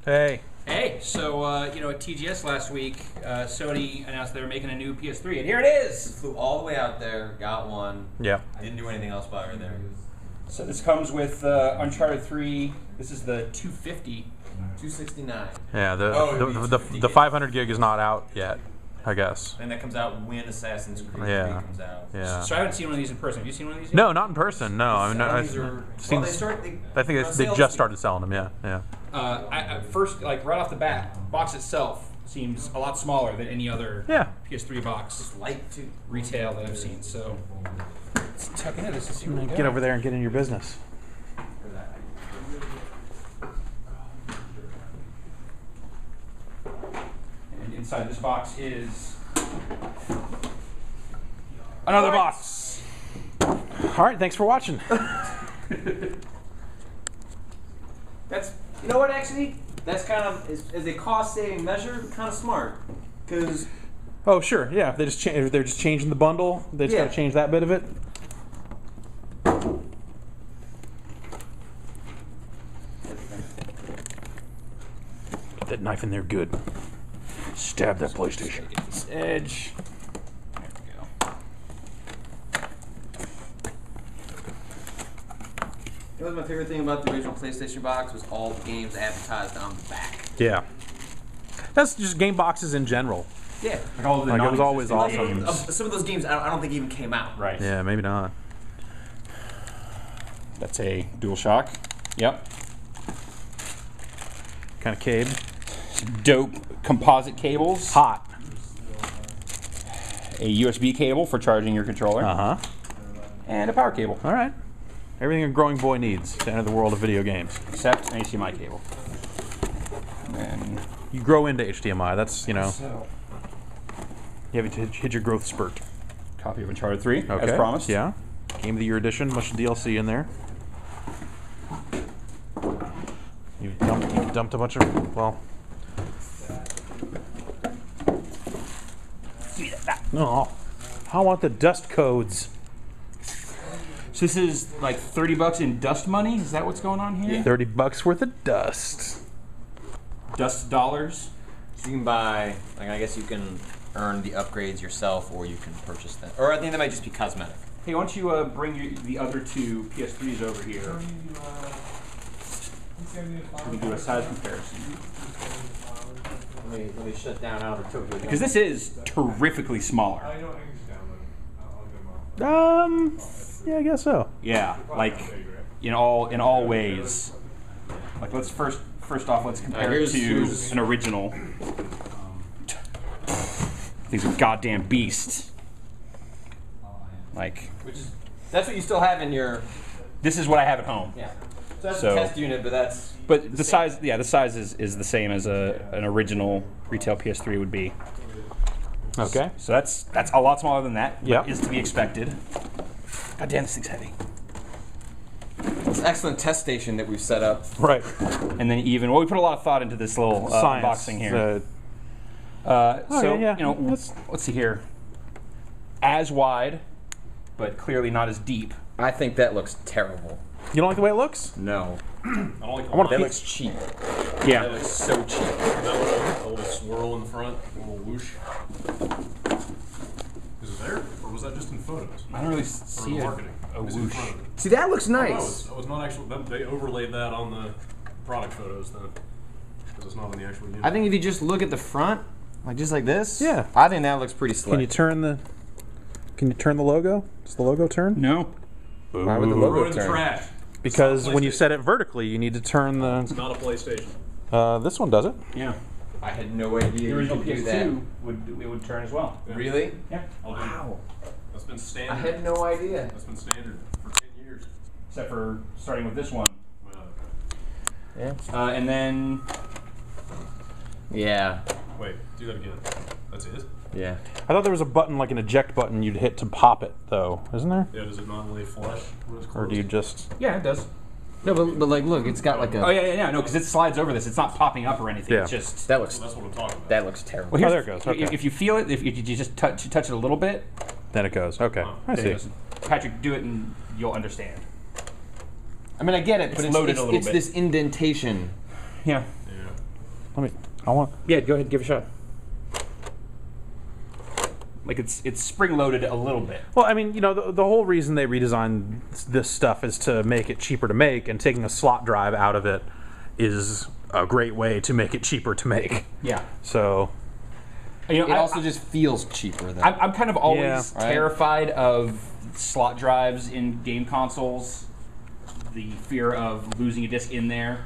Hey. Hey, so, you know, at TGS last week, Sony announced they were making a new PS3, and here it is! Flew all the way out there, got one. Yeah. Didn't do anything else while we were there. So this comes with Uncharted 3. This is the 250. 269. Yeah, the the 500 gig is not out yet, I guess. And that comes out when Assassin's Creed 3 comes out. Yeah. So I haven't seen one of these in person. Have you seen one of these yet? No, not in person. No, I mean, I think they just started selling them. Yeah. First, like right off the bat, box itself seems a lot smaller than any other PS3 box. It's light too. Retail that I've seen. So let's tuck into this and see what we got. Get over there and get in your business. And inside this box is another box. All right, thanks for watching. That's, you know what, actually? That's kind of, as a cost-saving measure, kind of smart. Because... Oh, sure, yeah. They're just changing the bundle. They just got to change that bit of it. Get that knife in there good. Stab that PlayStation. Get this edge. There we go. You know what my favorite thing about the original PlayStation box was all the games advertised on the back. Yeah. That's just game boxes in general. Yeah. Like all of the Like it was always awesome. Some of those games I don't think even came out. Right. Yeah, maybe not. That's a DualShock. Yep. Kind of cable. Dope composite cables. Hot. A USB cable for charging your controller. Uh-huh. And a power cable. All right. Everything a growing boy needs to enter the world of video games. Except an HDMI cable. And You grow into HDMI. That's, you know, so, you have to hit your growth spurt. copy of Uncharted 3, Okay. as promised. Yeah. Game of the Year edition. Much DLC in there. You've dumped a bunch of, well... No. I want the dust codes. So this is like $30 in dust money? Is that what's going on here? Yeah. $30 worth of dust. Dust dollars? So you can buy, like, I guess you can earn the upgrades yourself, or you can purchase them. Or I think that might just be cosmetic. Hey, why don't you bring the other two PS3s over here? We can do a size comparison. Let me shut down Outer Tokyo. Because this is terrifically smaller. Yeah, I guess so. Yeah, like in all ways. Like let's first off let's compare it to an original. These are goddamn beasts. Like That's what you still have in your... this is what I have at home. Yeah. So that's So- a test unit, but that's... But the size, the size is the same as an original retail PS3 would be. Okay. So that's a lot smaller than that. Yep. Is to be expected. God damn, this thing's heavy. It's an excellent test station that we've set up. Right. And then we put a lot of thought into this little unboxing here. So yeah. you know, let's see here. As wide, but clearly not as deep. I think that looks terrible. You don't like the way it looks? No. I want That looks cheap. Yeah. That looks so cheap. a little swirl in the front, a little whoosh. Is it there, or was that just in photos? I don't really Or see the marketing? a Is it in whoosh. front of it? See, that looks No, nice. it was not actually. They overlaid that on the product photos then, because it's not in the actual unit. I think if you just look at the front, like just like this, Yeah. I think that looks pretty slick. Can you turn the logo? Does the logo turn? No. Why would the Throw logo it in the turn? trash. Because when you PlayStation. set it vertically, you need to turn It's the... not a PlayStation. This one does it. Yeah. I had no idea The you original could do that. PS2 would turn as well. Yeah. Really? Yeah. Wow. That's been standard. I had no idea. That's been standard for 10 years. Except for starting with this one. Well, Yeah. And then Yeah. wait, do that again. That's it? Yeah. I thought there was a button, like an eject button, you'd hit to pop it, though. Isn't there? Yeah, does it not really flush when it's Or closed? do you just... yeah, it does. No, but like, look, it's got like a... Oh yeah, no, because it slides over this. It's not popping up or anything. Yeah. It's just. That looks... That's what I'm talking about. That looks terrible. Well, here's- there it goes, okay. If you feel it, if you just touch it a little bit, Then it goes. Okay. I there it see. goes. Patrick, do it and you'll understand. I mean, I get it, but It's loaded a little it's bit. this indentation. Yeah. Yeah. Let me. I want. Yeah, go ahead, give it a shot. Like it's spring loaded a little bit. Well, I mean, you know, the whole reason they redesigned this stuff is to make it cheaper to make, and taking a slot drive out of it is a great way to make it cheaper to make. Yeah. So. You know, it also just feels cheaper. Then. I'm kind of always Yeah. terrified of slot drives in game consoles. The fear of losing a disc in there.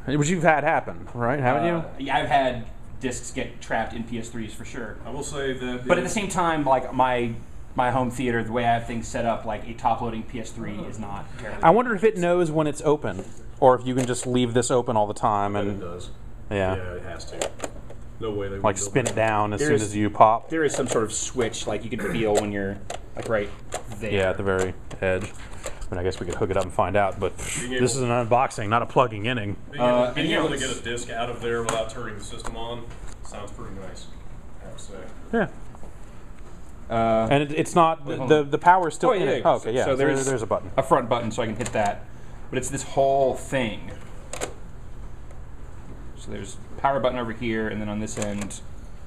Which you've had happen, right? Haven't you? Yeah, I've had discs get trapped in PS3s for sure. I will say that. But at the same time, like my home theater, the way I have things set up, like a top-loading PS3 is not terrible. I wonder if it knows when it's open, or if you can just leave this open all the time and it does. Yeah, it has to. No way they would like build spin it down as soon There's- as you pop. There is some sort of switch, like you can feel when you're like right there. Yeah, at the very edge. I mean, I guess we could hook it up and find out, but Being this is an unboxing, not a plugging inning. Being yeah, able to it's- get a disc out of there without turning the system on sounds pretty nice, I have to say. Yeah. And it's not the power's still in it. Oh, okay, yeah. So there's a button. a front button, so I can hit that. But it's this whole thing. So there's power button over here, and then on this end,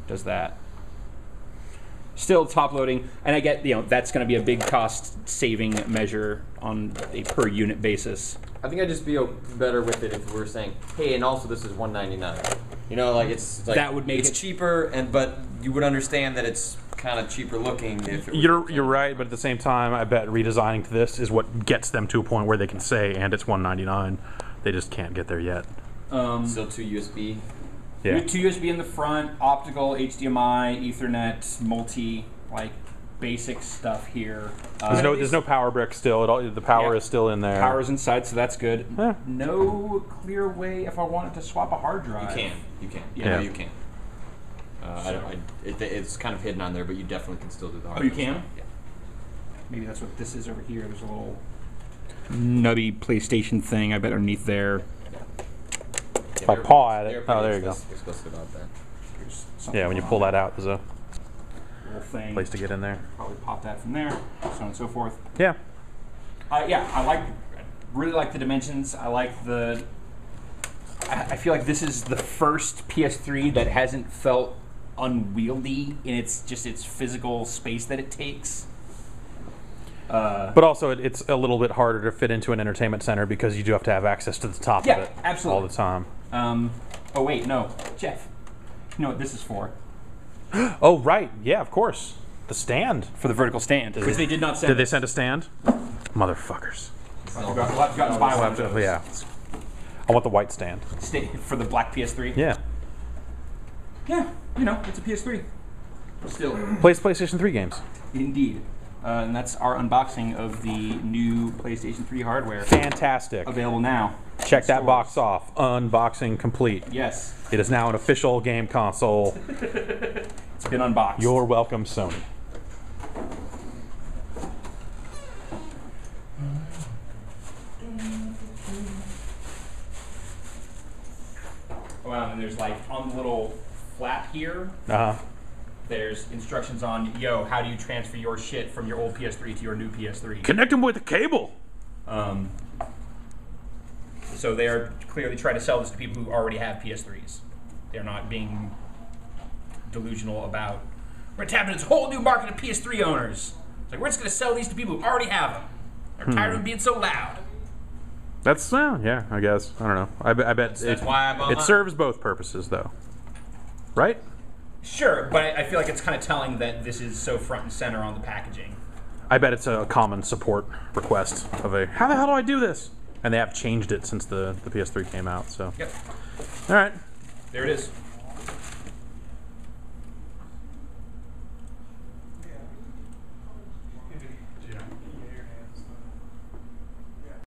does that. Still top loading, and I get that's going to be a big cost saving measure on a per unit basis. I think I'd just be better with it if we were saying, hey, and also this is $199. You know, like it's like That would make it's it- cheaper, but you would understand that it's kind of cheaper looking if it was You're right, but at the same time, I bet redesigning to this is what gets them to a point where they can say, and it's $199. They just can't get there yet. still 2 USB. Yeah. 2 USB in the front, optical, HDMI, Ethernet, multi, like basic stuff here. There's no power brick still. The power Yeah. is still in there. Power's inside, so that's good. Yeah. No clear way if I wanted to swap a hard drive. You can. Yeah. No, you can. It's kind of hidden on there, but you definitely can still do the hard Oh, you drive can? stuff. Yeah. Maybe that's what this is over here. There's a little nubby PlayStation thing, I bet, underneath there. If I paw at it. Oh, there you go. Explicit about that. There's something Yeah, when you on pull that out, there's a little thing. place to get in there. Probably pop that from there, so on and so forth. Yeah. Yeah, I really like the dimensions. I like the. I feel like this is the first PS3 that hasn't felt unwieldy in its physical space that it takes. But also, it's a little bit harder to fit into an entertainment center because you do have to have access to the top Yeah, of it absolutely. all the time. Oh wait, no, Jeff. You know what this is for? Oh, right. Yeah, of course. The stand. For the vertical stand, which they did not send. Did they send a stand? Motherfuckers. We'll have to buy one of those. Yeah. I want the white stand. For the black PS3. Yeah. Yeah, it's a PS3. Still, Plays PlayStation 3 games. indeed. And that's our unboxing of the new PlayStation 3 hardware. Fantastic. Available now. Check that Stores. box off. Unboxing complete. Yes, It is now an official game console. it's been unboxed. You're welcome, Sony. Wow, and there's like on the little flap here, Uh-huh. there's instructions on, how do you transfer your shit from your old PS3 to your new PS3? Connect them with a cable. So they are clearly trying to sell this to people who already have PS3s. They're not being delusional about, we're tapping this whole new market of PS3 owners. It's like, we're just going to sell these to people who already have them. They're tired of them being so loud. That's, yeah, I guess. I don't know. I bet That's why I bought it mine. serves both purposes, though. Right? Sure, but I feel like it's kind of telling that this is so front and center on the packaging. I bet it's a common support request of how the hell do I do this? And they have changed it since the PS3 came out, so. Yep, All right. there it is.